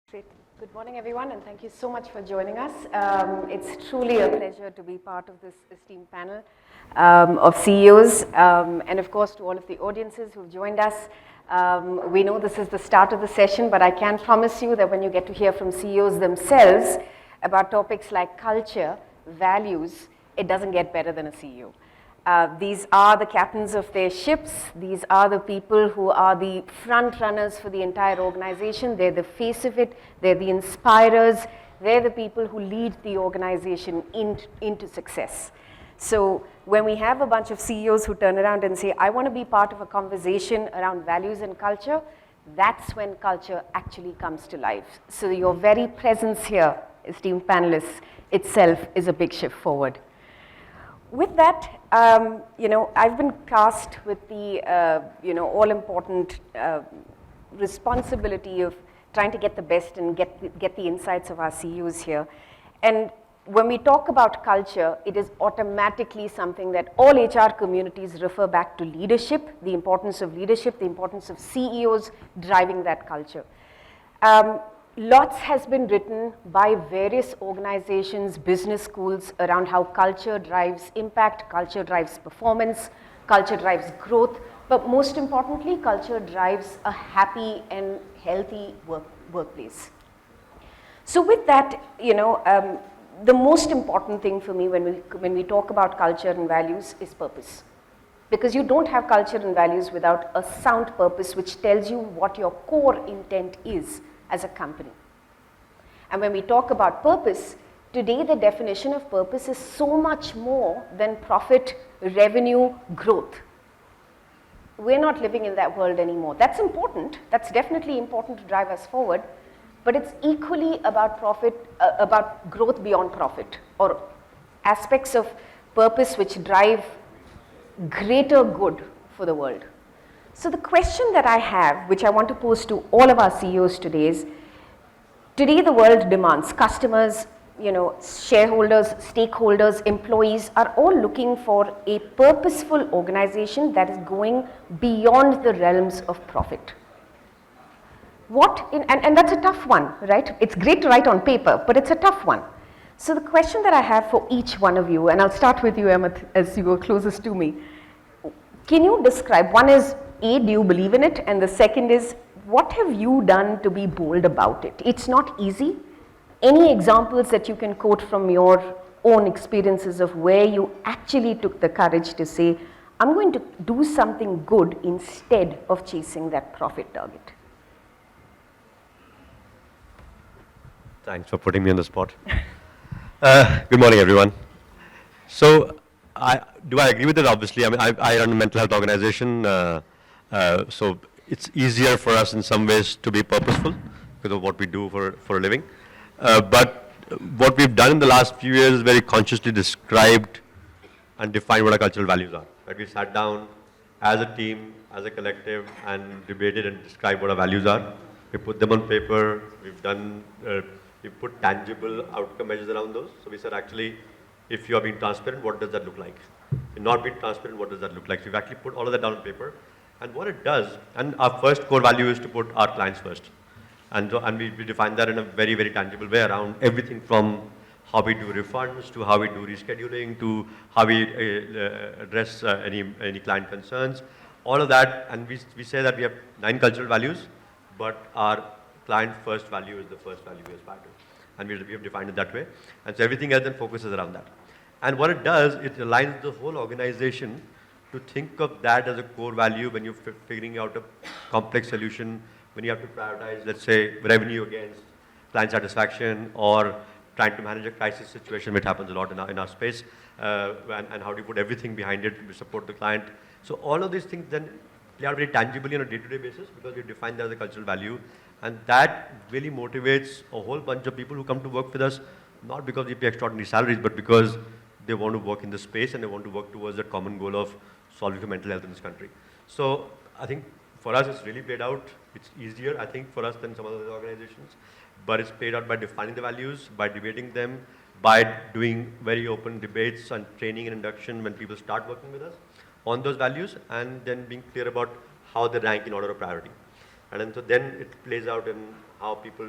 Great. Good morning, everyone, and thank you so much for joining us. It's truly a pleasure to be part of this esteemed panel of CEOs, and of course to all of the audiences who've joined us. We know this is the start of the session, but I can promise you that when you get to hear from CEOs themselves about topics like culture, values, it doesn't get better than a CEO. These are the captains of their ships. These are the people who are the front runners for the entire organization. They're the face of it. They're the inspirers. They're the people who lead the organization into success. So when we have a bunch of CEOs who turn around and say, I want to be part of a conversation around values and culture, that's when culture actually comes to life. So your very presence here, esteemed panelists, itself is a big shift forward. With that, I've been tasked with the, all-important responsibility of trying to get the best and get the insights of our CEOs here. And when we talk about culture, it is automatically something that all HR communities refer back to leadership, the importance of leadership, the importance of CEOs driving that culture. Lots has been written by various organizations, business schools around how culture drives impact, culture drives performance, culture drives growth, but most importantly, culture drives a happy and healthy workplace. So with that, the most important thing for me when we talk about culture and values is purpose. Because you don't have culture and values without a sound purpose which tells you what your core intent is as a company. And when we talk about purpose, today the definition of purpose is so much more than profit, revenue, growth. We're not living in that world anymore. That's important. That's definitely important to drive us forward. But it's equally about about growth beyond profit, or aspects of purpose which drive greater good for the world. So the question that I have, which I want to pose to all of our CEOs today is, today the world demands, customers, shareholders, stakeholders, employees are all looking for a purposeful organization that is going beyond the realms of profit. And that's a tough one, right? It's great to write on paper, but it's a tough one. So the question that I have for each one of you, and I'll start with you, Amit, as you are closest to me. Can you describe, one is, A, do you believe in it? And the second is, what have you done to be bold about it? It's not easy. Any examples that you can quote from your own experiences of where you actually took the courage to say, I'm going to do something good instead of chasing that profit target? Thanks for putting me on the spot. Good morning, everyone. So, do I agree with it? Obviously, I mean, I run a mental health organization, so it's easier for us in some ways to be purposeful because of what we do for a living. But what we've done in the last few years is very consciously described and defined what our cultural values are. Right? We sat down as a team, as a collective, and debated and described what our values are. We put them on paper. We put tangible outcome measures around those. So we said, actually, if you are being transparent, what does that look like? If not being transparent, what does that look like? So we've actually put all of that down on paper. And what it does, and our first core value is to put our clients first. And we define that in a very, very tangible way around everything from how we do refunds, to how we do rescheduling, to how we address any client concerns. All of that, and we say that we have 9 cultural values, but our client first value is the first value we aspire to. And we have defined it that way. And so everything else then focuses around that. And what it does, it aligns the whole organization to think of that as a core value when you're figuring out a complex solution, when you have to prioritize, let's say, revenue against client satisfaction, or trying to manage a crisis situation, which happens a lot in our space, and how do you put everything behind it to support the client. So all of these things then play out very tangibly on a day-to-day basis because we define that as a cultural value. And that really motivates a whole bunch of people who come to work with us, not because we pay extraordinary salaries, but because they want to work in the space and they want to work towards that common goal of solving for mental health in this country. So I think for us, it's really played out. It's easier, I think, for us than some other organizations. But it's played out by defining the values, by debating them, by doing very open debates and training and induction when people start working with us on those values, and then being clear about how they rank in order of priority. And then it plays out in how people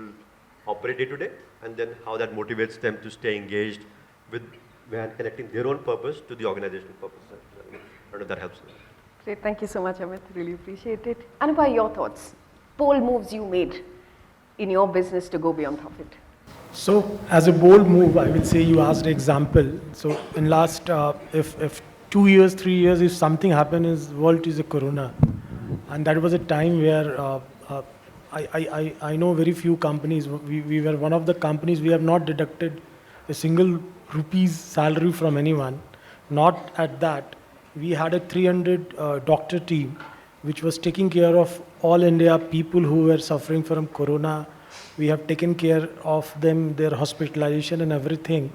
operate day to day, and then how that motivates them to stay engaged with when connecting their own purpose to the organizational purpose. I don't know if that helps. Great, thank you so much, Amit. Really appreciate it. Anupa, your thoughts? Bold moves you made in your business to go beyond profit. So, as a bold move, I would say you asked an example. So, in last, if 2 years, 3 years, if something happened in the world is a corona, and that was a time where I know very few companies. We were one of the companies we have not deducted a single rupees salary from anyone. Not at that. We had a 300 doctor team which was taking care of all India people who were suffering from corona. We have taken care of them, their hospitalization and everything.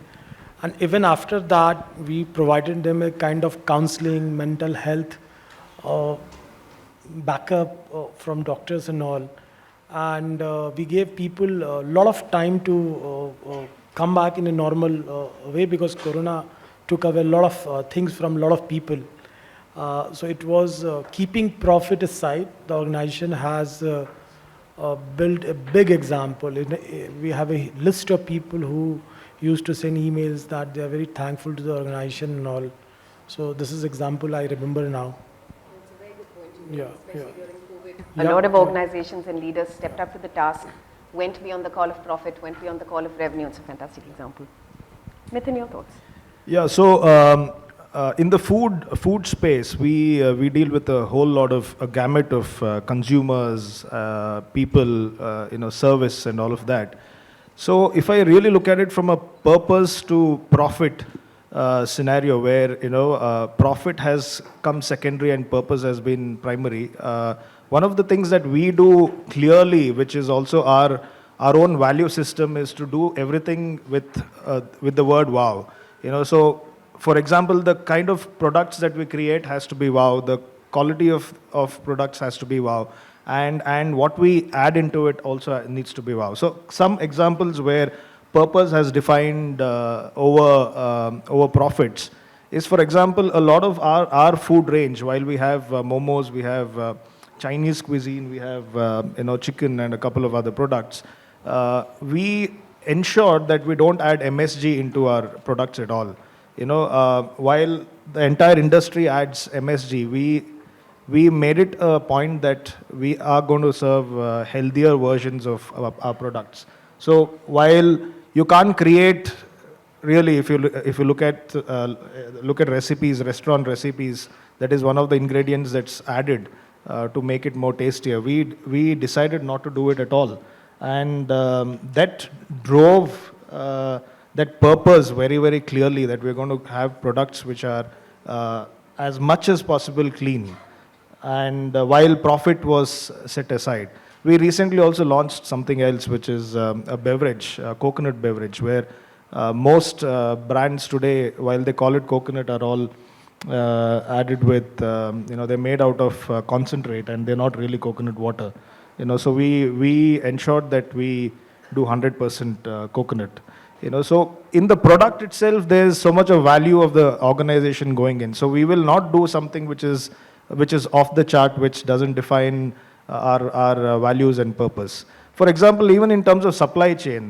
And even after that, we provided them a kind of counseling, mental health, backup from doctors and all. And we gave people a lot of time to come back in a normal way, because corona took away a lot of things from a lot of people. So it was keeping profit aside. The organization has built a big example. We have a list of people who used to send emails that they are very thankful to the organization and all. So this is example I remember now. It's a very good point you made, especially during COVID. Yeah. A lot of organizations and leaders stepped up to the task, went beyond the call of profit, went beyond the call of revenue. It's a fantastic example. Mithun, your thoughts? Yeah, so in the food space, we deal with a whole lot of a gamut of consumers, people, service and all of that. So if I really look at it from a purpose to profit scenario, where profit has come secondary and purpose has been primary, one of the things that we do clearly, which is also our own value system, is to do everything with the word wow. So for example, the kind of products that we create has to be wow. The quality of products has to be wow. And what we add into it also needs to be wow. So some examples where purpose has defined over profits is, for example, a lot of our food range. While we have Momos, we have Chinese cuisine, we have chicken and a couple of other products. We ensure that we don't add MSG into our products at all. While the entire industry adds MSG, we made it a point that we are going to serve healthier versions of our products. So while you can't create, really, if you look at recipes, restaurant recipes, that is one of the ingredients that's added to make it more tastier. We decided not to do it at all, and that drove that purpose very, very clearly, that we're going to have products which are as much as possible clean. And while profit was set aside, we recently also launched something else, which is a beverage, a coconut beverage, where most brands today, while they call it coconut, are all added with, they're made out of concentrate, and they're not really coconut water. So we ensured that we do 100% coconut. So in the product itself, there's so much of value of the organization going in. So we will not do something which is off the chart, which doesn't define our values and purpose. For example, even in terms of supply chain,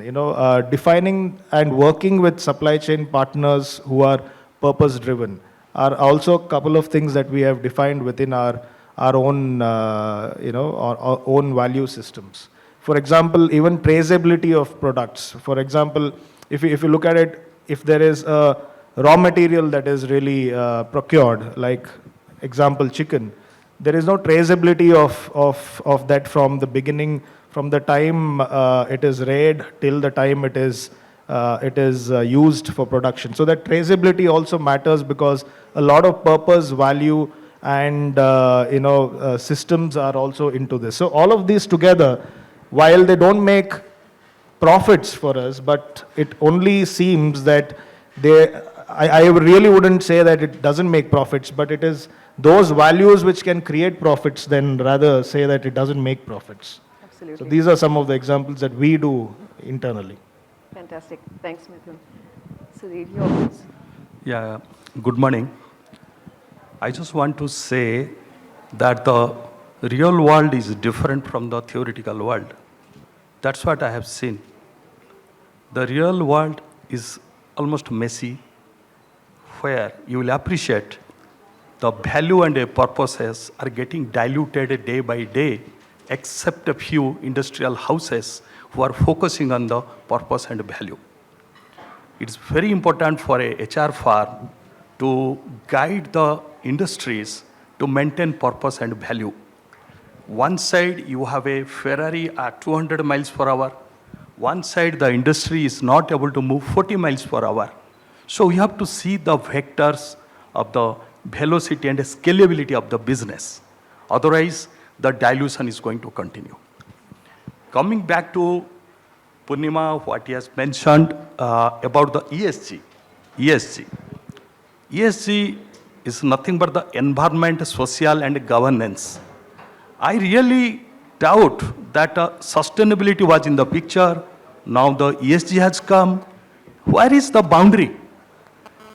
defining and working with supply chain partners who are purpose driven are also a couple of things that we have defined within our own our own value systems. For example, even traceability of products. For example, if you look at it, if there is a raw material that is really procured, like example chicken, there is no traceability of that from the beginning, from the time it is reared till the time it is used for production. So that traceability also matters, because a lot of purpose, value, and systems are also into this. So all of these together, while they don't make profits for us, but it only seems that I really wouldn't say that it doesn't make profits, but it is those values which can create profits, then rather say that it doesn't make profits. Absolutely. So these are some of the examples that we do internally. Fantastic. Thanks, Mithun. Sudhir, your thoughts? Yeah, good morning. I just want to say that the real world is different from the theoretical world. That's what I have seen. The real world is almost messy, where you will appreciate the value and purposes are getting diluted day by day, except a few industrial houses who are focusing on the purpose and value. It's very important for a HR firm to guide the industries to maintain purpose and value. One side you have a Ferrari at 200 miles per hour. One side the industry is not able to move 40 miles per hour. So we have to see the vectors of the velocity and scalability of the business. Otherwise, the dilution is going to continue. Coming back to Poornima, what he has mentioned about the ESG. ESG is nothing but the environment, social and governance. I really doubt that sustainability was in the picture. Now the ESG has come. Where is the boundary?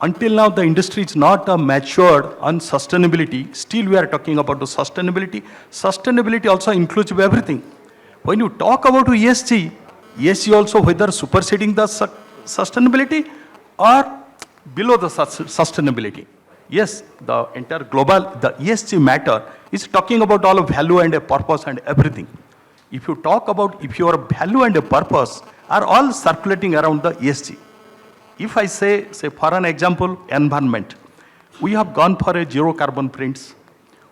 Until now, the industry is not matured on sustainability. Still, we are talking about the sustainability. Sustainability also includes everything. When you talk about ESG, ESG also whether superseding the sustainability or below the sustainability. Yes, the entire global, the ESG matter is talking about all of value and a purpose and everything. If you talk about if your value and a purpose are all circulating around the ESG. If I say for an example, environment, we have gone for a zero carbon prints.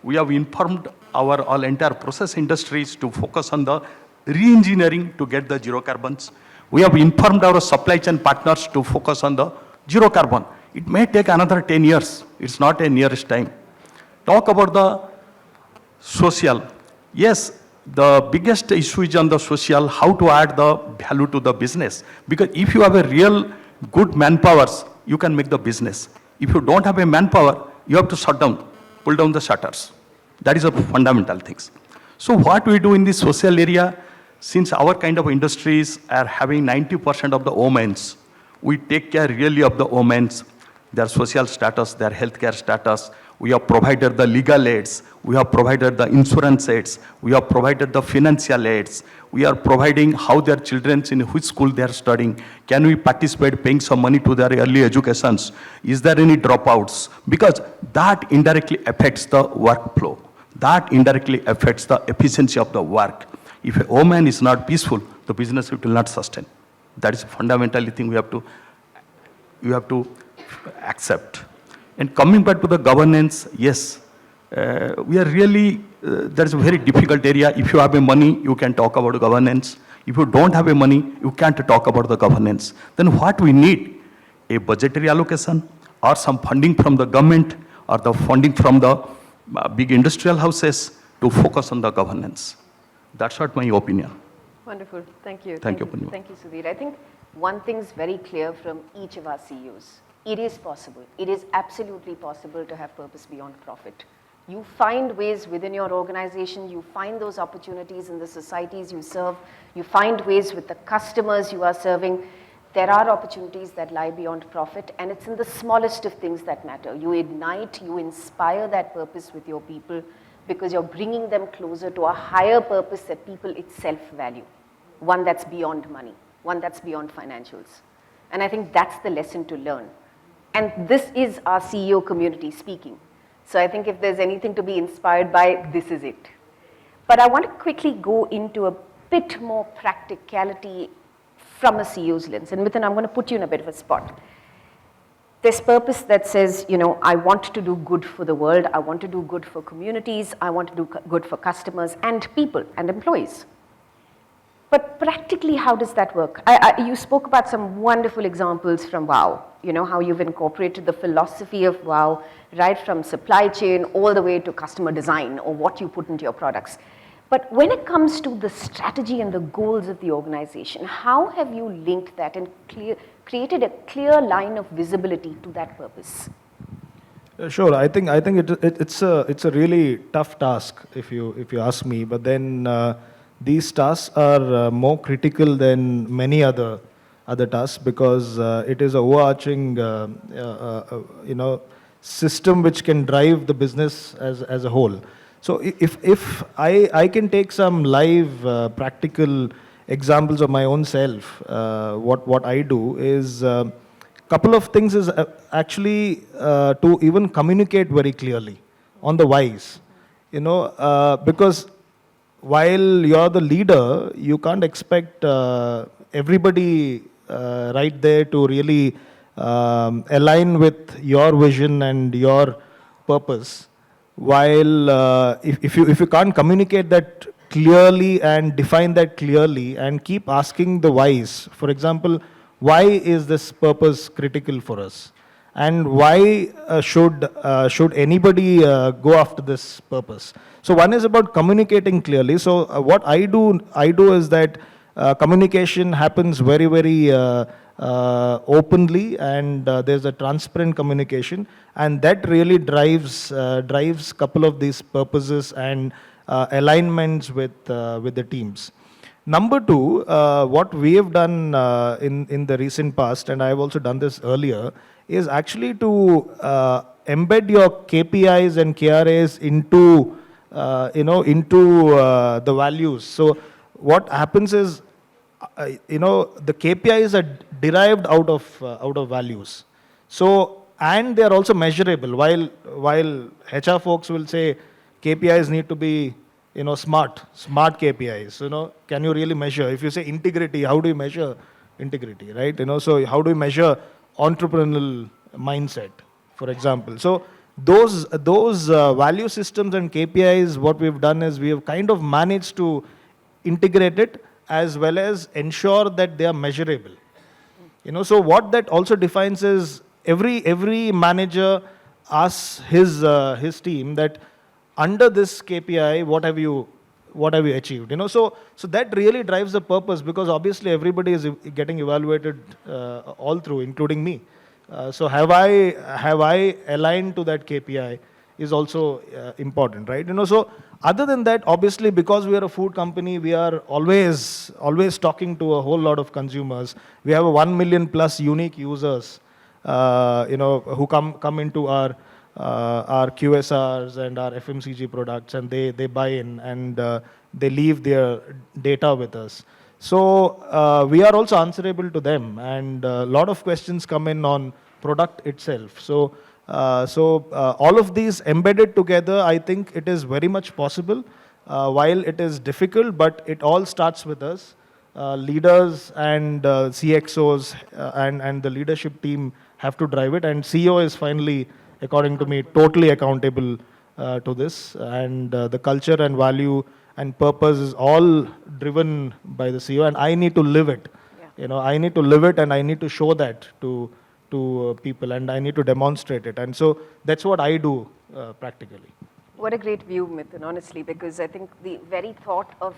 We have informed our all entire process industries to focus on the re-engineering to get the zero carbons. We have informed our supply chain partners to focus on the zero carbon. It may take another 10 years. It's not a nearest time. Talk about the social. Yes, the biggest issue is on the social, how to add the value to the business. Because if you have a real good manpowers, you can make the business. If you don't have a manpower, you have to shut down, pull down the shutters. That is a fundamental things. So what we do in the social area, since our kind of industries are having 90% of the women's, we take care really of the women's, their social status, their healthcare status. We have provided the legal aids. We have provided the insurance aids. We have provided the financial aids. We are providing how their children in which school they are studying. Can we participate paying some money to their early educations? Is there any dropouts? Because that indirectly affects the workflow. That indirectly affects the efficiency of the work. If a woman is not peaceful, the business will not sustain. That is a fundamental thing we have to accept. And coming back to the governance, yes, we are really, that's a very difficult area. If you have a money, you can talk about governance. If you don't have a money, you can't talk about the governance. Then what we need? A budgetary allocation or some funding from the government or the funding from the big industrial houses to focus on the governance. That's what my opinion. Wonderful. Thank you. Thank you, Poornima. Thank you, Sudhir. I think one thing's very clear from each of our CEOs. It is possible. It is absolutely possible to have purpose beyond profit. You find ways within your organization, you find those opportunities in the societies you serve, you find ways with the customers you are serving. There are opportunities that lie beyond profit, and it's in the smallest of things that matter. You ignite, you inspire that purpose with your people because you're bringing them closer to a higher purpose that people itself value. One that's beyond money, one that's beyond financials. And I think that's the lesson to learn. And this is our CEO community speaking. So I think if there's anything to be inspired by, this is it. But I want to quickly go into a bit more practicality from a CEO's lens. And Mithun, I'm going to put you in a bit of a spot. There's purpose that says, you know, I want to do good for the world, I want to do good for communities, I want to do good for customers and people and employees. But practically, how does that work? You spoke about some wonderful examples from WOW, you know, how you've incorporated the philosophy of WOW right from supply chain all the way to customer design or what you put into your products. But when it comes to the strategy and the goals of the organization, how have you linked that and created a clear line of visibility to that purpose? Sure. I think it's a really tough task if you ask me. But then these tasks are more critical than many other tasks because it is a overarching system which can drive the business as a whole. So if I can take some live practical examples of my own self, what I do is couple of things is actually to even communicate very clearly on the whys. Because while you're the leader, you can't expect everybody right there to really align with your vision and your purpose. While if you can't communicate that clearly and define that clearly and keep asking the whys, for example, why is this purpose critical for us? And why should anybody go after this purpose? So one is about communicating clearly. So what I do is that communication happens very openly, and there's a transparent communication, and that really drives couple of these purposes and alignments with the teams. Number two, what we have done in the recent past, and I have also done this earlier, is actually to embed your KPIs and KRAs into the values. So what happens is, the KPIs are derived out of values. So, and they are also measurable. While HR folks will say KPIs need to be smart KPIs. Can you really measure? If you say integrity, how do you measure integrity, right? So how do you measure entrepreneurial mindset, for example? So those value systems and KPIs, what we've done is we have kind of managed to integrate it as well as ensure that they are measurable. So what that also defines is every manager asks his team that under this KPI, what have you achieved? So that really drives the purpose, because obviously everybody is getting evaluated all through, including me. So have I aligned to that KPI is also important, right? So other than that, obviously, because we are a food company, we are always talking to a whole lot of consumers. We have a 1 million plus unique users, who come into our QSRs and our FMCG products, and they buy in, and they leave their data with us. So we are also answerable to them, and a lot of questions come in on product itself. So all of these embedded together, I think it is very much possible. While it is difficult, but it all starts with us. Leaders and CXOs and the leadership team have to drive it, and CEO is finally, according to me, totally accountable to this. And the culture and value and purpose is all driven by the CEO, and I need to live it. Yeah. I need to live it, and I need to show that to people, and I need to demonstrate it. And so that's what I do practically. What a great view, Mithun, honestly, because I think the very thought of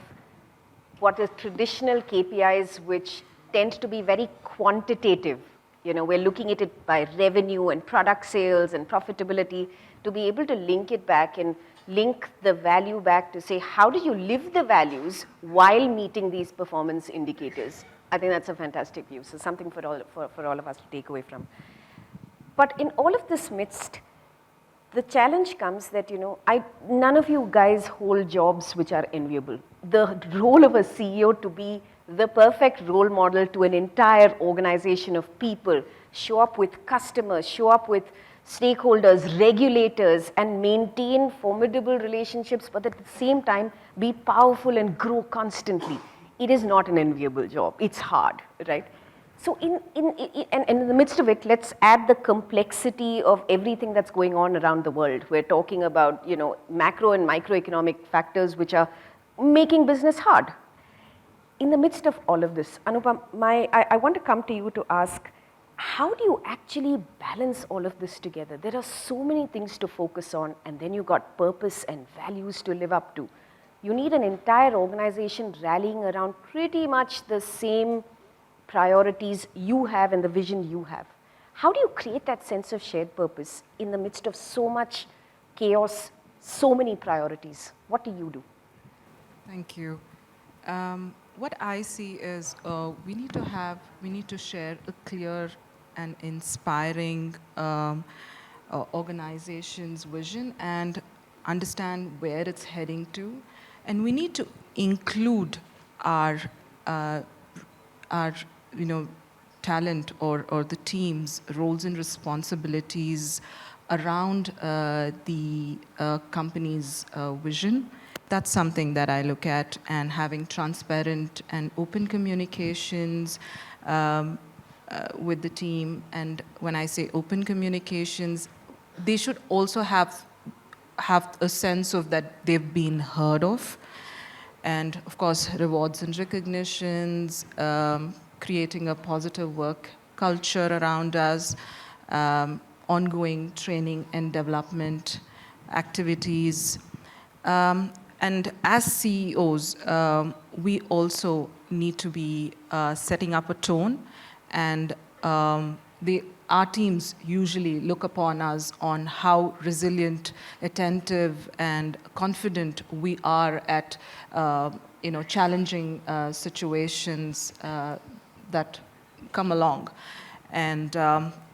what is traditional KPIs, which tend to be very quantitative, we're looking at it by revenue and product sales and profitability, to be able to link it back and link the value back to say, how do you live the values while meeting these performance indicators? I think that's a fantastic view. So something for all of us to take away from. But in all of this midst, the challenge comes that, none of you guys hold jobs which are enviable. The role of a CEO to be the perfect role model to an entire organization of people, show up with customers, show up with stakeholders, regulators, and maintain formidable relationships, but at the same time be powerful and grow constantly. It is not an enviable job. It's hard, right? So in the midst of it, let's add the complexity of everything that's going on around the world. We're talking about, macro and microeconomic factors which are making business hard. In the midst of all of this, Anupa, I want to come to you to ask, how do you actually balance all of this together? There are so many things to focus on, and then you got purpose and values to live up to. You need an entire organization rallying around pretty much the same priorities you have and the vision you have. How do you create that sense of shared purpose in the midst of so much chaos, so many priorities? What do you do? Thank you. What I see is we need to share a clear and inspiring organization's vision and understand where it's heading to. And we need to include our our, talent or the team's roles and responsibilities around the company's vision. That's something that I look at, and having transparent and open communications with the team. And when I say open communications, they should also have a sense of that they've been heard of. And of course, rewards and recognitions, creating a positive work culture around us, ongoing training and development activities. And as CEOs, we also need to be setting up a tone, and our teams usually look upon us on how resilient, attentive, and confident we are at challenging situations that come along. And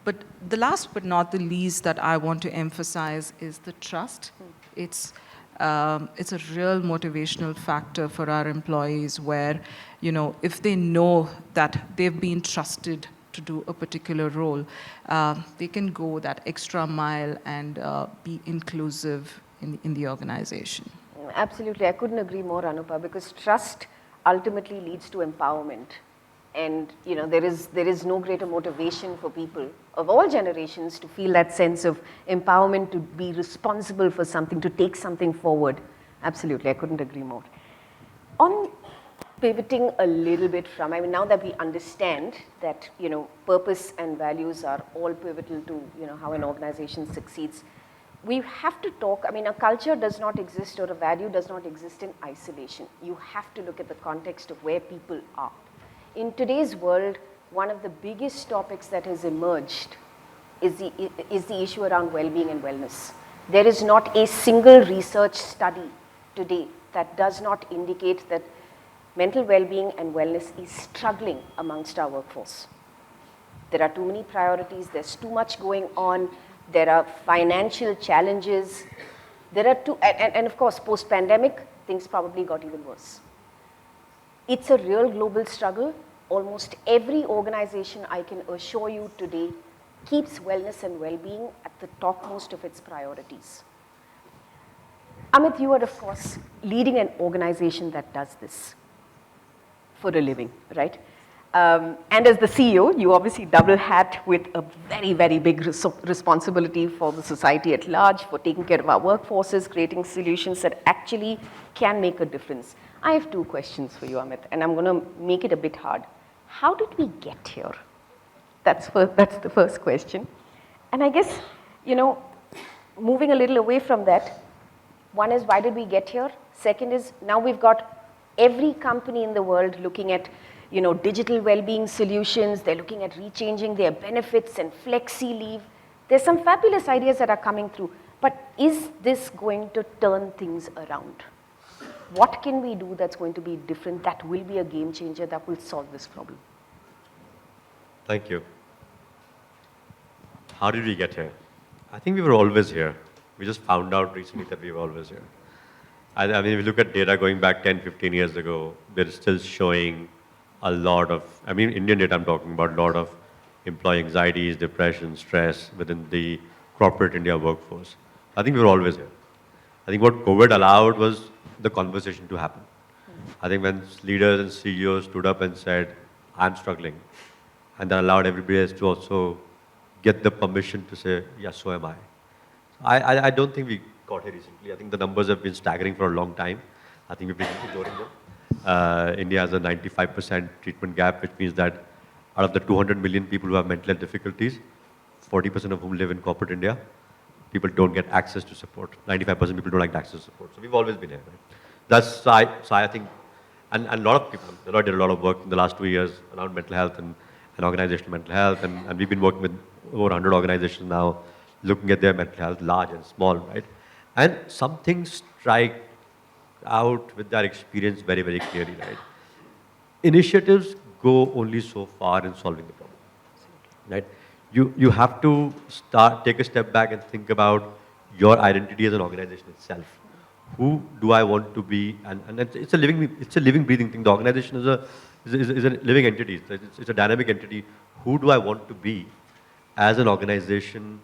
but the last but not the least that I want to emphasize is the trust. It's a real motivational factor for our employees, where if they know that they've been trusted to do a particular role, they can go that extra mile and be inclusive in the organization. Absolutely, I couldn't agree more, Anupa, because trust ultimately leads to empowerment. And there is no greater motivation for people of all generations to feel that sense of empowerment, to be responsible for something, to take something forward. Absolutely, I couldn't agree more. On pivoting a little bit from, now that we understand that purpose and values are all pivotal to how an organization succeeds, we have to talk. A culture does not exist, or a value does not exist in isolation. You have to look at the context of where people are. In today's world, one of the biggest topics that has emerged is the issue around well-being and wellness. There is not a single research study today that does not indicate that mental well-being and wellness is struggling amongst our workforce. There are too many priorities, there's too much going on, there are financial challenges, and of course, post-pandemic, things probably got even worse. It's a real global struggle. Almost every organization, I can assure you today, keeps wellness and well-being at the topmost of its priorities. Amit, you are, of course, leading an organization that does this for a living, right? And as the CEO, you obviously double hat with a very, very big responsibility for the society at large, for taking care of our workforces, creating solutions that actually can make a difference. I have two questions for you, Amit, and I'm going to make it a bit hard. How did we get here? That's the first question. And I guess, moving a little away from that, one is, why did we get here? Second is, now we've got every company in the world looking at digital well-being solutions. They're looking at rechanging their benefits and flexi leave. There's some fabulous ideas that are coming through. But is this going to turn things around? What can we do that's going to be different, that will be a game changer, that will solve this problem? Thank you. How did we get here? I think we were always here. We just found out recently that we were always here. If you look at data going back 10, 15 years ago, they're still showing a lot of, Indian data I'm talking about, a lot of employee anxieties, depression, stress within the corporate India workforce. I think we were always here. I think what COVID allowed was the conversation to happen. I think when leaders and CEOs stood up and said, I'm struggling, and that allowed everybody else to also get the permission to say, yes, so am I. I don't think we got here recently. I think the numbers have been staggering for a long time. I think we've been ignoring them. India has a 95% treatment gap, which means that out of the 200 million people who have mental health difficulties, 40% of whom live in corporate India, people don't get access to support. 95% people don't like access to support. So we've always been here. Right? So I think, and a lot of people, Deloitte did a lot of work in the last 2 years around mental health and organizational mental health, and we've been working with over 100 organizations now, looking at their mental health, large and small, right? And some things strike out with that experience very, very clearly, right? Initiatives go only so far in solving the problem, right? You have to take a step back and think about your identity as an organization itself. Who do I want to be? And it's a living, breathing thing. The organization is a living entity. It's a dynamic entity. Who do I want to be as an organization?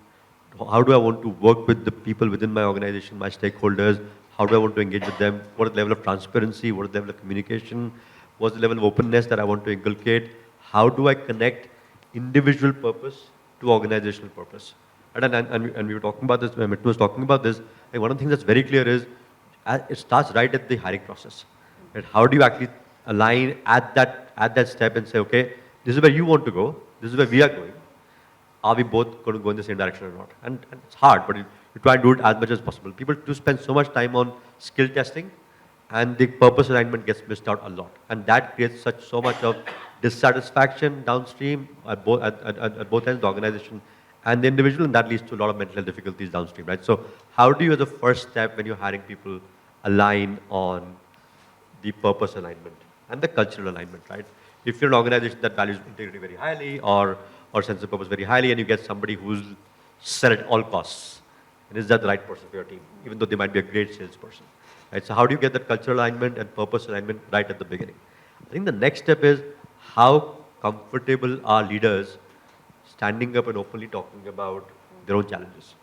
How do I want to work with the people within my organization, my stakeholders? How do I want to engage with them? What is the level of transparency? What is the level of communication? What's the level of openness that I want to inculcate? How do I connect individual purpose to organizational purpose? And we were talking about this, Mithun was talking about this, and one of the things that's very clear is, it starts right at the hiring process. Right? How do you actually align at that step and say, okay, this is where you want to go, this is where we are going. Are we both going to go in the same direction or not? And it's hard, but you try and do it as much as possible. People do spend so much time on skill testing, and the purpose alignment gets missed out a lot. And that creates so much of dissatisfaction downstream at both ends, the organization and the individual, and that leads to a lot of mental health difficulties downstream, right? So how do you, as a first step when you're hiring people, align on the purpose alignment and the cultural alignment, right? If you're an organization that values integrity very highly or sense of purpose very highly, and you get somebody who's sell at all costs, and is that the right person for your team, even though they might be a great salesperson, right? So how do you get that cultural alignment and purpose alignment right at the beginning? I think the next step is, how comfortable are leaders standing up and openly talking about their own challenges?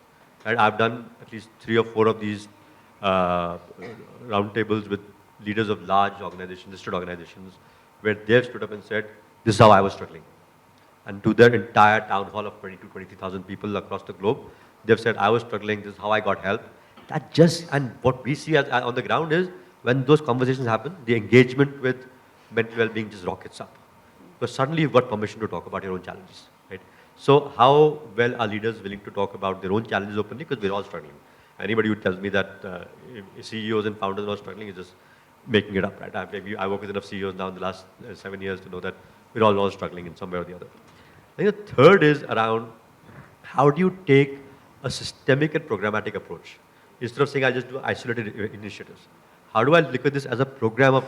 Right? I've done at least 3 or 4 of these roundtables with leaders of large organizations, listed organizations, where they've stood up and said, this is how I was struggling. And to their entire town hall of 23,000 people across the globe, they've said, I was struggling, this is how I got help. And what we see on the ground is, when those conversations happen, the engagement with mental well-being just rockets up. Because suddenly you've got permission to talk about your own challenges, right? So how well are leaders willing to talk about their own challenges openly? Because we're all struggling. Anybody who tells me that CEOs and founders are not struggling is just making it up, right? I work with enough CEOs now in the last 7 years to know that we're all struggling in some way or the other. I think the third is around, how do you take a systemic and programmatic approach? Instead of saying, I'll just do isolated initiatives. How do I look at this as a program of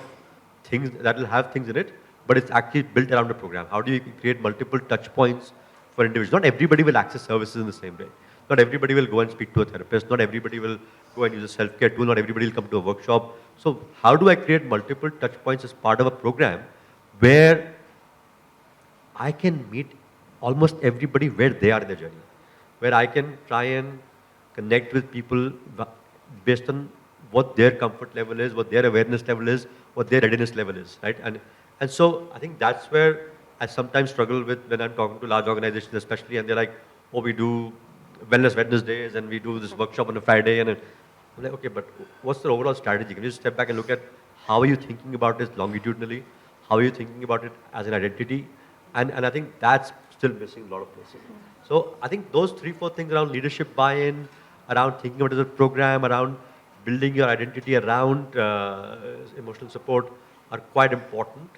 things that will have things in it, but it's actually built around a program? How do you create multiple touch points for individuals? Not everybody will access services in the same way. Not everybody will go and speak to a therapist. Not everybody will go and use a self-care tool. Not everybody will come to a workshop. So how do I create multiple touch points as part of a program where I can meet almost everybody where they are in their journey, where I can try and connect with people based on what their comfort level is, what their awareness level is, what their readiness level is, right? And so I think that's where I sometimes struggle with when I'm talking to large organizations especially, and they're like, oh, we do wellness Wednesdays and we do this workshop on a Friday, and I'm like, okay, but what's the overall strategy? Can you just step back and look at how are you thinking about this longitudinally? How are you thinking about it as an identity? And I think that's still missing a lot of places. So I think those 3-4 things around leadership buy-in, around thinking about it as a program, around building your identity around emotional support are quite important.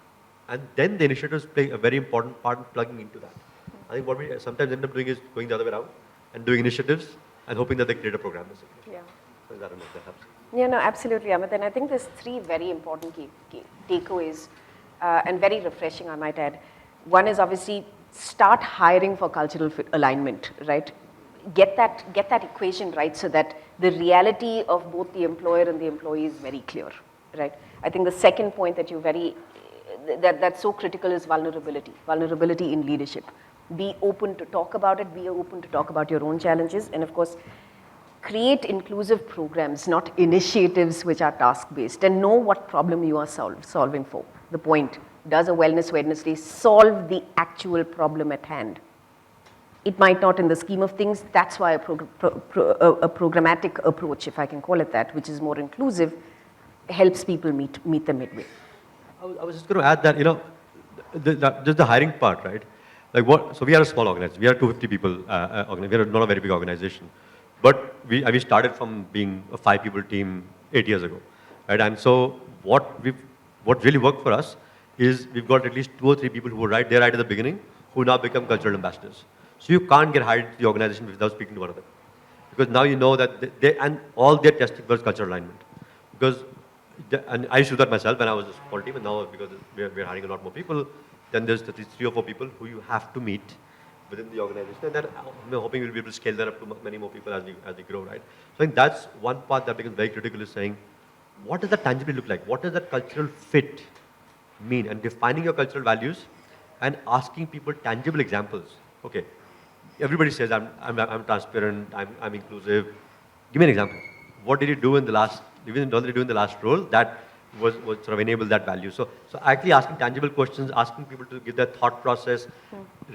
And then the initiatives play a very important part in plugging into that. I think what we sometimes end up doing is going the other way around and doing initiatives and hoping that they create a program. Basically. Yeah. So I don't know if that helps. Yeah, no, absolutely, Amit. And I think there's 3 very important key takeaways and very refreshing, I might add. One is obviously start hiring for cultural alignment, right? Get that equation right so that the reality of both the employer and the employee is very clear, right? I think the second point that that's so critical is vulnerability in leadership. Be open to talk about it, be open to talk about your own challenges, and of course, create inclusive programs, not initiatives which are task-based, and know what problem you are solving for. The point, does a Wellness Wednesday solve the actual problem at hand? It might not in the scheme of things. That's why a programmatic approach, if I can call it that, which is more inclusive, helps people meet the midway. I was just going to add that, just the hiring part, right? Like so we are a small organization. We are 250 people. We are not a very big organization. But we started from being a 5-people team 8 years ago, right? And so what really worked for us is we've got at least 2 or 3 people who were right there right at the beginning who now become cultural ambassadors. So you can't get hired to the organization without speaking to one of them. Because now you know that and all they're testing was cultural alignment. And I used to do that myself when I was a small team, and now because we're hiring a lot more people, then there's at least 3 or 4 people who you have to meet within the organization. And then I'm hoping we'll be able to scale that up to many more people as we grow, right? So I think that's one part that becomes very critical, is saying, what does that tangibly look like? What is that cultural fit mean, and defining your cultural values and asking people tangible examples. Okay, everybody says I'm transparent, I'm inclusive. Give me an example. What did you do in the last, even what did you do in the last role that was sort of enabled that value? So actually asking tangible questions, asking people to give their thought process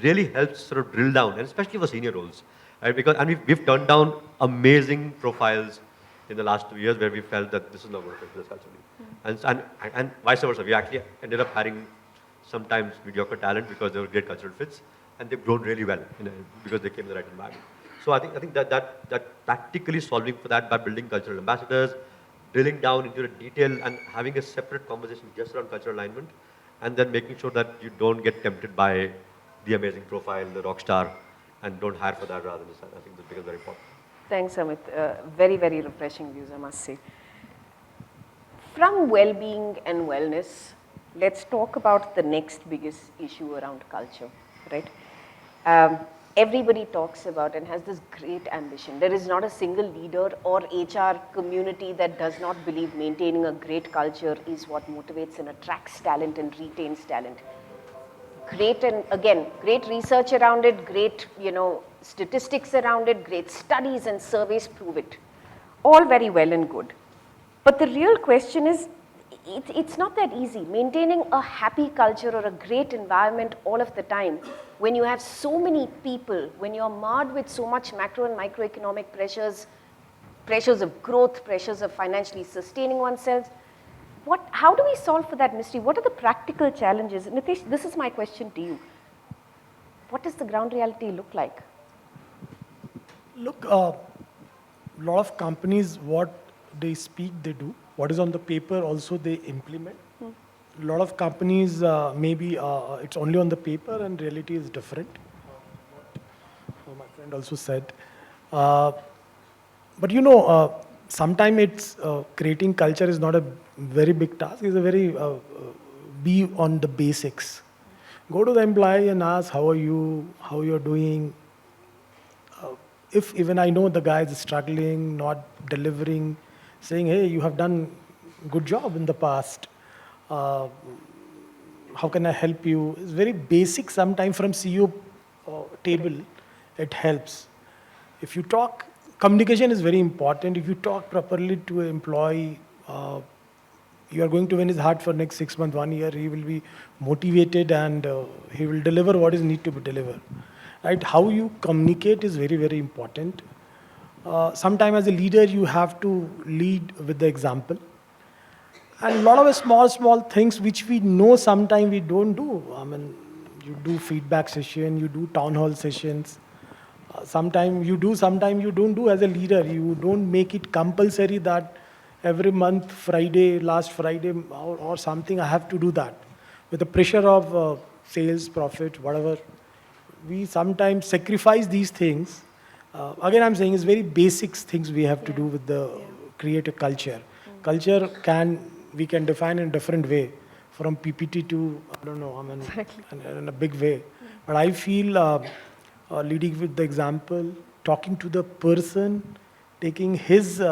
really helps sort of drill down, and especially for senior roles. Right? Because, and we've turned down amazing profiles in the last 2 years where we felt that this is not going to fit this culturally. And vice versa. We actually ended up hiring sometimes mediocre talent because they were great cultural fits, and they've grown really well because they came in the right environment. So I think that practically solving for that by building cultural ambassadors, drilling down into the detail and having a separate conversation just around cultural alignment, and then making sure that you don't get tempted by the amazing profile, the rock star, and don't hire for that rather than this. I think this becomes very important. Thanks, Amit. Very, very refreshing views, I must say. From well-being and wellness, let's talk about the next biggest issue around culture, right? Everybody talks about and has this great ambition. There is not a single leader or HR community that does not believe maintaining a great culture is what motivates and attracts talent and retains talent. Great, and again, great research around it, great, statistics around it, great studies and surveys prove it. All very well and good. But the real question is, it's not that easy. Maintaining a happy culture or a great environment all of the time, when you have so many people, when you're marred with so much macro and microeconomic pressures of growth, pressures of financially sustaining oneself, how do we solve for that mystery? What are the practical challenges? Nitesh, this is my question to you. What does the ground reality look like? Look, a lot of companies, what they speak, they do. What is on the paper, also they implement. A lot of companies, maybe it's only on the paper and reality is different. What my friend also said. But sometimes it's creating culture is not a very big task. It's a very be on the basics. Go to the employee and ask, how are you, how you're doing. If even I know the guy is struggling, not delivering, saying, hey, you have done a good job in the past. How can I help you? It's very basic sometimes from CEO table, it helps. If you talk, communication is very important. If you talk properly to an employee, you are going to win his heart for next 6 months, 1 year. He will be motivated and he will deliver what is need to be delivered. Right? How you communicate is very, very important. Sometimes as a leader, you have to lead with the example. And a lot of small things which we know sometimes we don't do. I mean, you do feedback session, you do town hall sessions. Sometimes you do, sometimes you don't do as a leader. You don't make it compulsory that every month, Friday, last Friday or something, I have to do that. With the pressure of sales, profit, whatever. We sometimes sacrifice these things. Again, I'm saying it's very basic things we have to do with the create a culture. Culture we can define in a different way, from PPT to, I don't know, I mean, in a big way. But I feel leading with the example, talking to the person, taking his,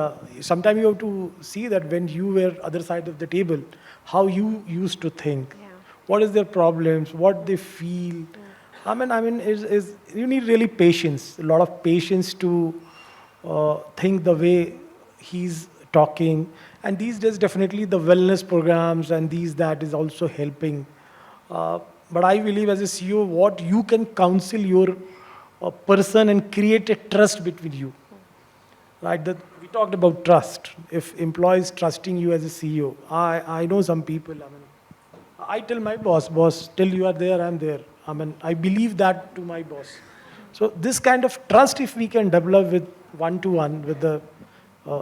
sometimes you have to see that when you were other side of the table, how you used to think, what is their problems, what they feel. I mean, you need really patience, a lot of patience to think the way he's talking. And these days, definitely the wellness programs and that is also helping. But I believe as a CEO, what you can counsel your person and create a trust between you. Right? We talked about trust. If employees trusting you as a CEO, I know some people, I tell my boss, till you are there, I'm there. I believe that to my boss. So this kind of trust, if we can develop with one-to-one with the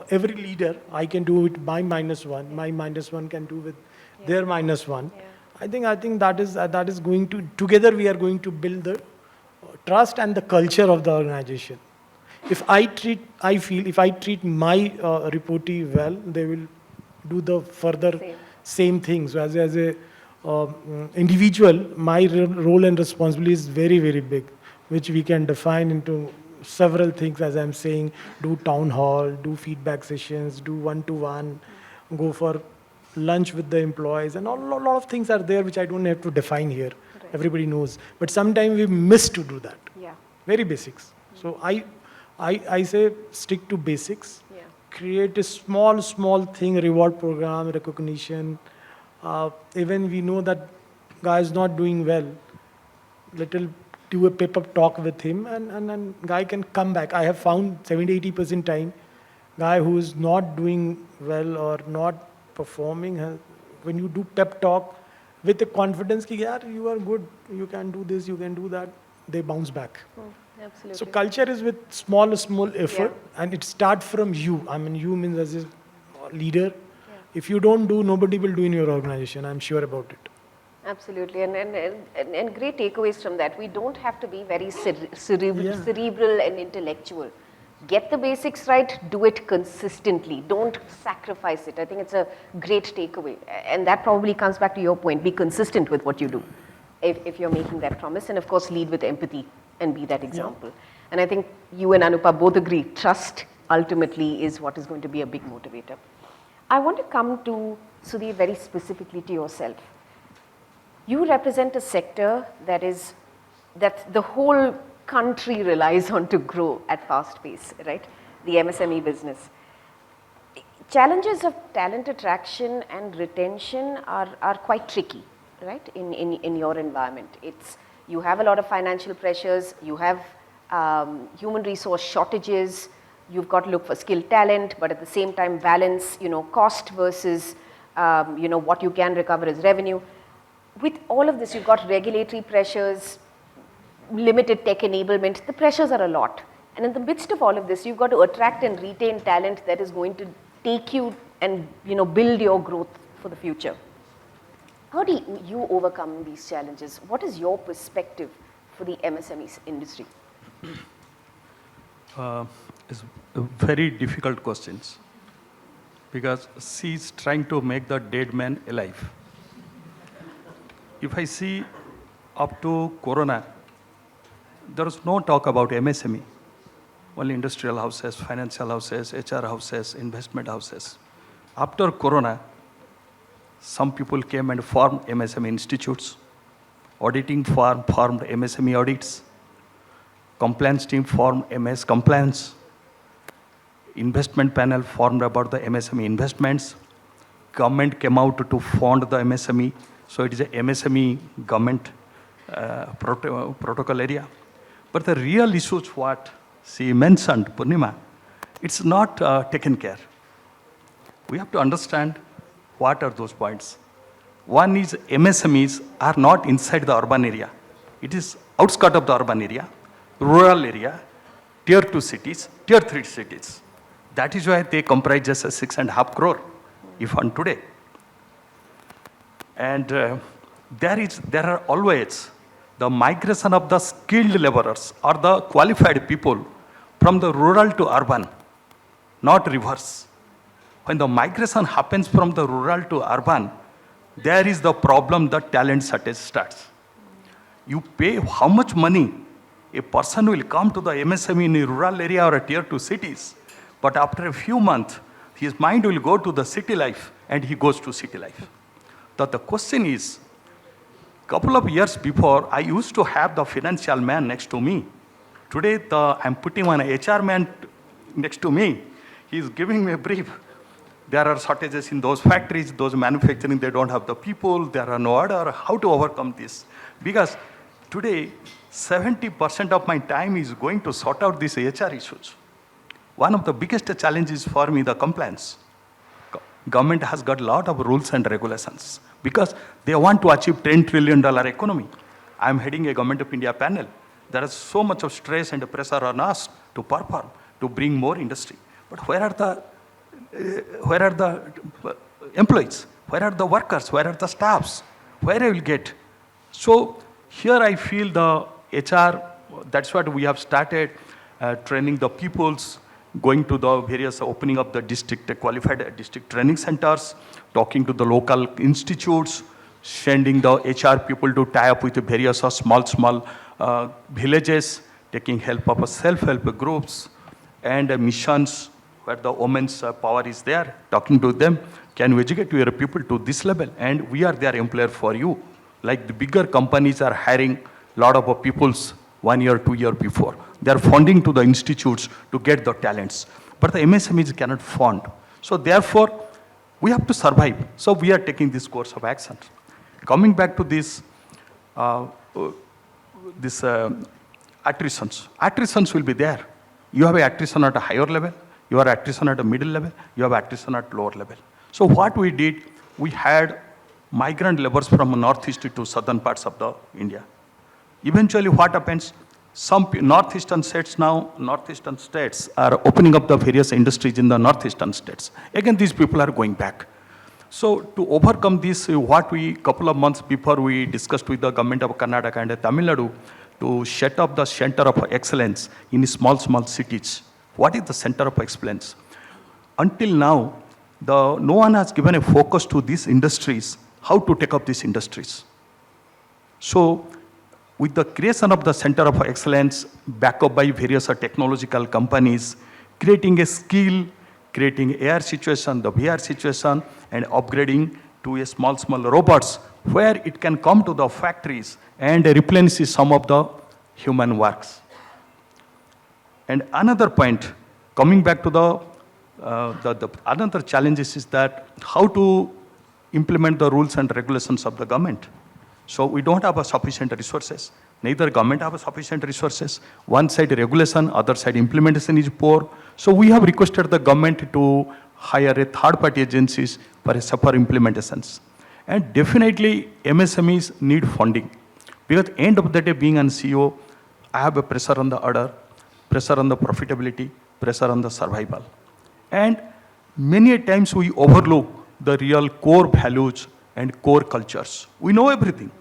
every leader, I can do with my -1, my -1 can do with their -1. I think that is going to, together we are going to build the trust and the culture of the organization. If I treat my reportee well, they will do the further same things. So as a individual, my role and responsibility is very, very big, which we can define into several things, as I'm saying, do town hall, do feedback sessions, do one-to-one, go for lunch with the employees, and a lot of things are there which I don't have to define here. Right. Everybody knows. But sometimes we miss to do that. Yeah. Very basics. So I say stick to basics. Yeah. Create a small thing, reward program, recognition. Even we know that guy is not doing well, do a pep up talk with him, and guy can come back. I have found 70-80% time, guy who is not doing well or not performing, when you do pep talk with the confidence ki, yaar, you are good, you can do this, you can do that, they bounce back. Absolutely. So culture is with small effort, and it starts from you. I mean, you means as a leader. If you don't do, nobody will do in your organization. I'm sure about it. Absolutely, and great takeaways from that. We don't have to be very cerebral and intellectual. Get the basics right, do it consistently. Don't sacrifice it. I think it's a great takeaway. And that probably comes back to your point. Be consistent with what you do if you're making that promise. And of course, lead with empathy and be that example. Yeah. And I think you and Anupa both agree, trust ultimately is what is going to be a big motivator. I want to come to Sudhir very specifically to yourself. You represent a sector that the whole country relies on to grow at fast pace, right? The MSME business. Challenges of talent attraction and retention are quite tricky, right? In your environment. You have a lot of financial pressures, you have human resource shortages, you've got to look for skilled talent, but at the same time balance, cost versus, what you can recover as revenue. With all of this, you've got regulatory pressures, limited tech enablement, the pressures are a lot. And in the midst of all of this, you've got to attract and retain talent that is going to take you and, build your growth for the future. How do you overcome these challenges? What is your perspective for the MSME industry? It's very difficult questions because she's trying to make the dead man alive. If I see up to Corona, there was no talk about MSME, only industrial houses, financial houses, HR houses, investment houses. After Corona, some people came and formed MSME institutes, auditing firm formed MSME audits, compliance team formed MS compliance, investment panel formed about the MSME investments, government came out to fund the MSME, so it is a MSME government protocol area. But the real issue is what she mentioned, Poornima, it's not taken care. We have to understand what are those points. One is MSMEs are not inside the urban area. It is outskirts of the urban area, rural area, tier 2 cities, tier 3 cities. That is why they comprise just 6.5 crore, if on today. And there are always the migration of the skilled laborers or the qualified people from the rural to urban, not reverse. When the migration happens from the rural to urban, there is the problem that talent shortage starts. You pay how much money a person will come to the MSME in a rural area or a tier 2 cities, but after a few months, his mind will go to the city life and he goes to city life. The question is, couple of years before, I used to have the financial man next to me. Today, I'm putting one HR man next to me. He's giving me a brief. There are shortages in those factories, those manufacturing, they don't have the people, there are no order. How to overcome this? Because today, 70% of my time is going to sort out these HR issues. One of the biggest challenges for me, the compliance. Government has got a lot of rules and regulations because they want to achieve $10 trillion economy. I'm heading a Government of India panel. There is so much of stress and pressure on us to perform, to bring more industry. But where are the employees? Where are the workers? Where are the staffs? Where I will get? So here I feel the HR, that's what we have started, training the peoples, going to the various opening of the district, qualified district training centers, talking to the local institutes, sending the HR people to tie up with the various small villages, taking help of self-help groups and missions where the women's power is there, talking to them, Can you educate your people to this level? And we are their employer for you. Like the bigger companies are hiring a lot of peoples 1 year, 2 year before. They are funding to the institutes to get the talents. But the MSMEs cannot fund. So therefore, we have to survive. So we are taking this course of action. Coming back to this, attritions. Attritions will be there. You have attrition at a higher level, you have attrition at a middle level, you have attrition at lower level. So what we did, we had migrant laborers from northeast to southern parts of the India. Eventually what happens, some northeastern states are opening up the various industries in the northeastern states. Again, these people are going back. So to overcome this, couple of months before we discussed with the government of Karnataka and Tamil Nadu to set up the center of excellence in small cities. What is the center of excellence? Until now, no one has given a focus to these industries, how to take up these industries. So with the creation of the center of excellence, backed up by various technological companies, creating a skill, creating AR situation, the VR situation, and upgrading to a small robots where it can come to the factories and replenish some of the human works. And another point, coming back to the another challenges is that how to implement the rules and regulations of the government. So we don't have sufficient resources. Neither government have sufficient resources. One side regulation, other side implementation is poor. So we have requested the government to hire a third-party agencies for implementations. And definitely MSMEs need funding. Because at the end of the day, being an CEO, I have a pressure on the order, pressure on the profitability, pressure on the survival. And many times we overlook the real core values and core cultures. We know everything.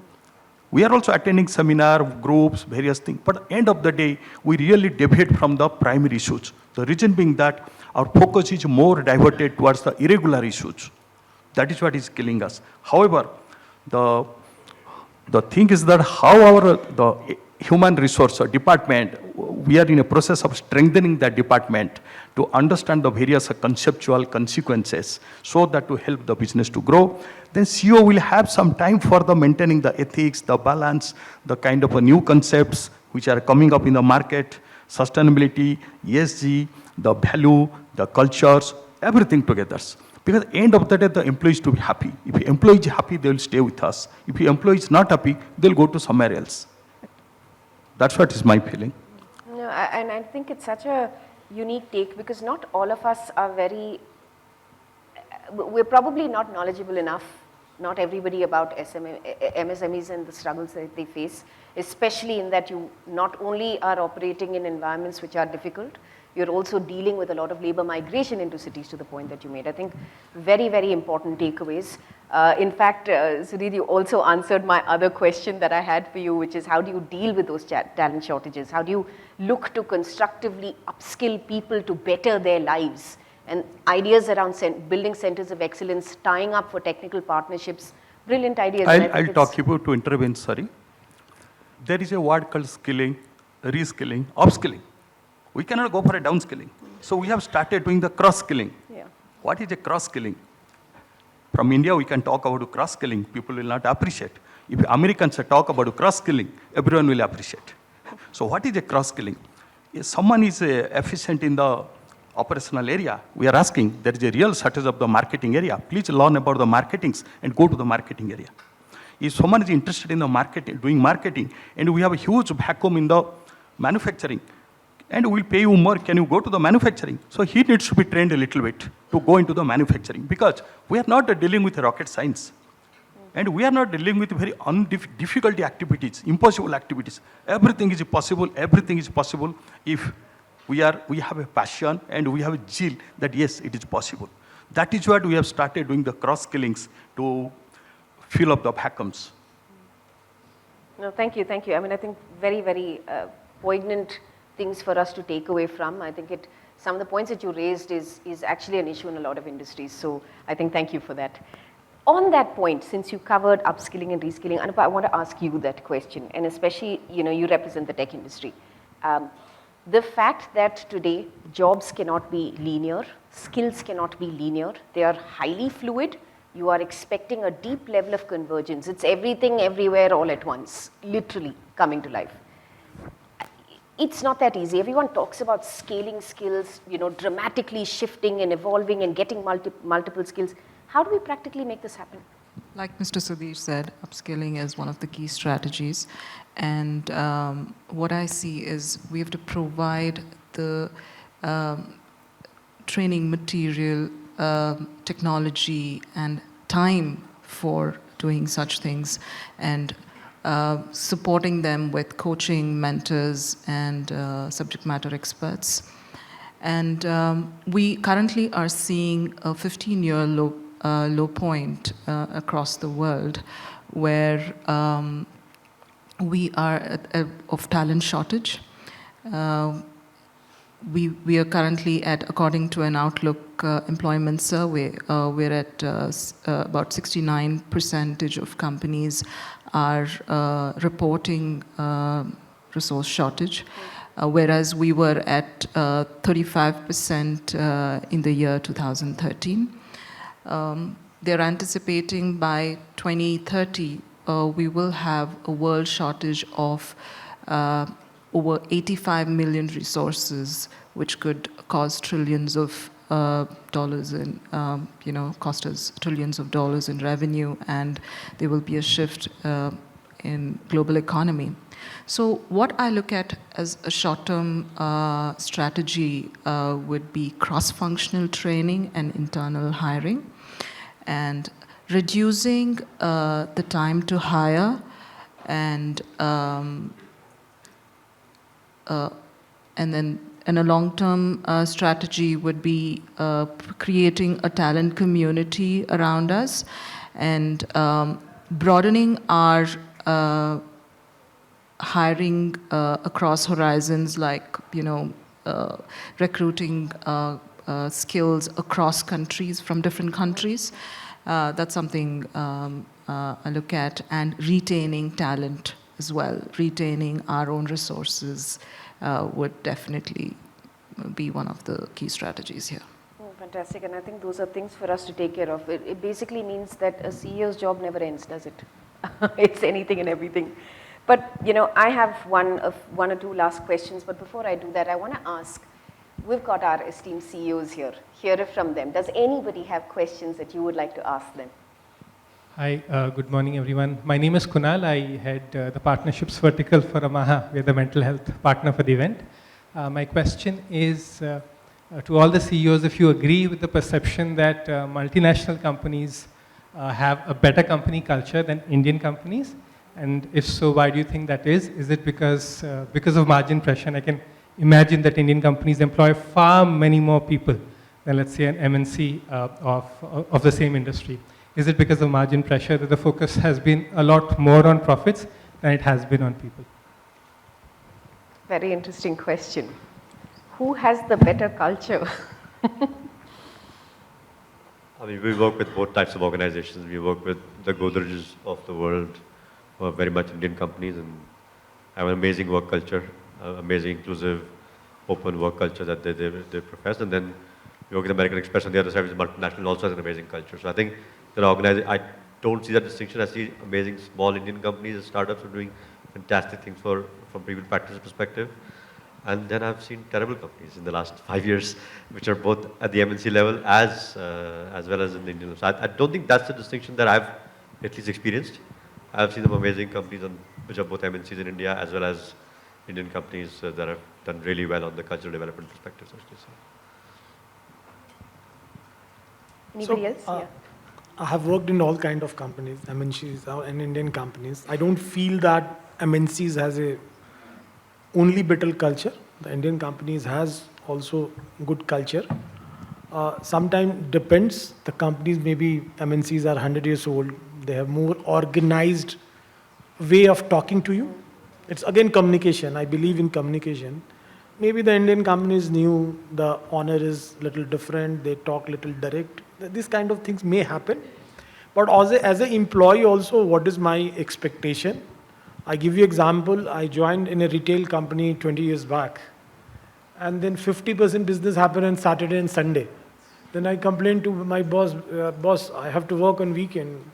We are also attending seminar, groups, various things. But at the end of the day, we really deviate from the primary issues. The reason being that our focus is more diverted towards the irregular issues. That is what is killing us. However, the thing is that how the human resource department, we are in a process of strengthening that department to understand the various conceptual consequences so that to help the business to grow. Then CEO will have some time for the maintaining the ethics, the balance, the kind of new concepts which are coming up in the market, sustainability, ESG, the value, the cultures, everything together. Because at the end of the day, the employees to be happy. If the employee is happy, they will stay with us. If the employee is not happy, they'll go to somewhere else. That's what is my feeling. No, and I think it's such a unique take because not all of us are we're probably not knowledgeable enough, not everybody about MSMEs and the struggles that they face, especially in that you not only are operating in environments which are difficult, you're also dealing with a lot of labor migration into cities to the point that you made. I think very, very important takeaways. In fact, Sudhir, you also answered my other question that I had for you, which is how do you deal with those talent shortages? How do you look to constructively upskill people to better their lives? And ideas around building centers of excellence, tying up for technical partnerships, brilliant ideas. I'll talk about to intervene, sorry. There is a word called skilling, reskilling, upskilling. We cannot go for a downskilling. So we have started doing the cross-skilling. Yeah. What is a cross-skilling? From India, we can talk about cross-skilling. People will not appreciate. If Americans talk about cross-skilling, everyone will appreciate. So what is a cross-skilling? If someone is efficient in the operational area, we are asking, there is a real shortage of the marketing area. Please learn about the marketings and go to the marketing area. If someone is interested in the marketing, doing marketing, and we have a huge vacuum in the manufacturing, and we'll pay you more, can you go to the manufacturing? So he needs to be trained a little bit to go into the manufacturing because we are not dealing with rocket science. And we are not dealing with very difficult activities, impossible activities. Everything is possible if we have a passion and we have a zeal that yes, it is possible. That is what we have started doing the cross-skillings to fill up the vacuums. No, thank you. I mean, I think very, very poignant things for us to take away from. I think some of the points that you raised is actually an issue in a lot of industries. So I think thank you for that. On that point, since you covered upskilling and reskilling, Anupa, I want to ask you that question, and especially, you represent the tech industry. The fact that today jobs cannot be linear, skills cannot be linear, they are highly fluid, you are expecting a deep level of convergence. It's everything, everywhere, all at once, literally coming to life. It's not that easy. Everyone talks about scaling skills, dramatically shifting and evolving and getting multiple skills. How do we practically make this happen? Like Mr. Sudhir said, upskilling is one of the key strategies. And what I see is we have to provide the training material, technology, and time for doing such things, and supporting them with coaching, mentors, and subject matter experts. And we currently are seeing a 15-year low point across the world, where we are of talent shortage. We are currently at, according to an Outlook employment survey, we're at about 69% of companies are reporting resource shortage, whereas we were at 35% in the year 2013. They're anticipating by 2030 we will have a world shortage of over 85 million resources, which could cause trillions of dollars in, cost us trillions of dollars in revenue, and there will be a shift in global economy. So what I look at as a short-term strategy would be cross-functional training and internal hiring, and reducing the time to hire, and then a long-term strategy would be creating a talent community around us, and broadening our hiring across horizons, like recruiting skills across countries, from different countries. That's something I look at, and retaining talent as well. Retaining our own resources would definitely be one of the key strategies here. Oh, fantastic, and I think those are things for us to take care of. It basically means that a CEO's job never ends, does it? It's anything and everything. But I have one or two last questions, but before I do that, I want to ask, we've got our esteemed CEOs here. Hear it from them. Does anybody have questions that you would like to ask them? Hi, good morning everyone. My name is Kunal. I head the partnerships vertical for Amaha. We're the mental health partner for the event. My question is to all the CEOs, if you agree with the perception that multinational companies have a better company culture than Indian companies, and if so, why do you think that is? Is it because of margin pressure? And I can imagine that Indian companies employ far many more people than, let's say, an MNC of the same industry. Is it because of margin pressure that the focus has been a lot more on profits than it has been on people? Very interesting question. Who has the better culture? I mean, we work with both types of organizations. We work with the Godrej's of the world, who are very much Indian companies and have an amazing work culture, amazing, inclusive, open work culture that they profess. And then we work with American Express on the other side, which is multinational, also has an amazing culture. So I think I don't see that distinction. I see amazing small Indian companies and startups are doing fantastic things from people practice perspective. And then I've seen terrible companies in the last 5 years, which are both at the MNC level as well as in the Indian level. So I don't think that's the distinction that I've at least experienced. I've seen some amazing companies which are both MNCs in India as well as Indian companies that have done really well on the cultural development perspective. Anybody else? Yeah. I have worked in all kind of companies, MNCs and Indian companies. I don't feel that MNCs has a only better culture. The Indian companies has also good culture. Sometimes depends. The companies, maybe MNCs are 100 years old. They have more organized way of talking to you. It's again communication. I believe in communication. Maybe the Indian company is new. The honor is little different. They talk little direct. These kind of things may happen. But as an employee also, what is my expectation? I give you example. I joined in a retail company 20 years back. and then 50% business happen on Saturday and Sunday. Then I complained to my boss, boss, I have to work on weekend.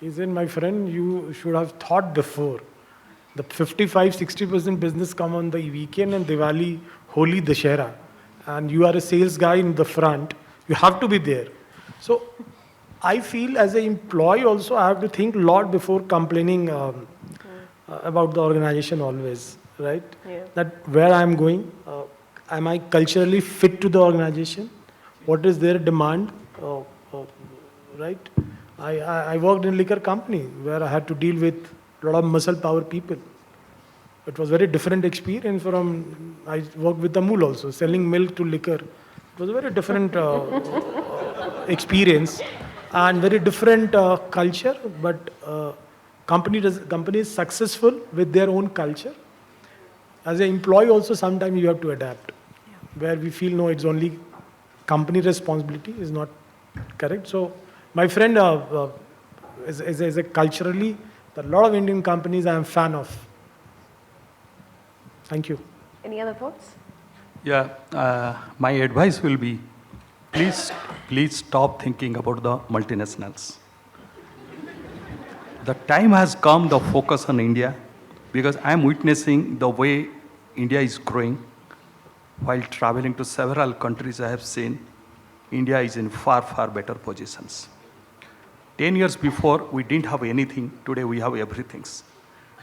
He said, my friend, you should have thought before. The 55-60% business come on the weekend and Diwali, Holi, Dashera. And you are a sales guy in the front, you have to be there. So I feel as an employee also, I have to think a lot before complaining about the organization always, right? Yeah. That where I'm going, am I culturally fit to the organization? What is their demand, right? I worked in a liquor company where I had to deal with a lot of muscle power people. It was very different experience from, I worked with Amul also, selling milk to liquor. It was a very different experience and very different culture, but company is successful with their own culture. As an employee also, sometimes you have to adapt. Where we feel, no, it's only company responsibility is not correct. So my friend is a culturally, a lot of Indian companies I am fan of. Thank you. Any other thoughts? Yeah, my advice will be, please stop thinking about the multinationals. The time has come to focus on India, because I am witnessing the way India is growing. While traveling to several countries, I have seen India is in far, far better positions. 10 years before, we didn't have anything. Today, we have everything.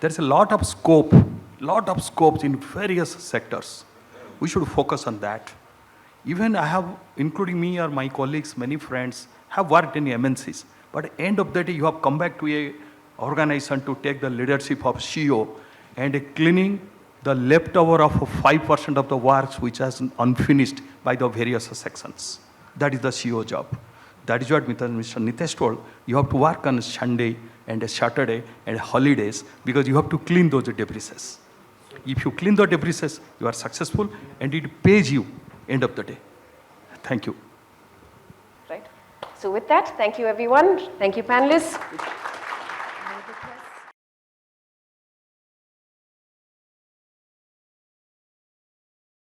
There's a lot of scopes in various sectors. We should focus on that. Even I have, including me or my colleagues, many friends, have worked in MNCs. But at the end of the day, you have come back to a organization to take the leadership of CEO and cleaning the leftover of 5% of the works which has unfinished by the various sections. That is the CEO job. That is what Mr. Nitesh told. You have to work on Sunday and Saturday and holidays because you have to clean those debris. If you clean the debris, you are successful and it pays you end of the day. Thank you. Right. So with that, thank you everyone. Thank you panelists.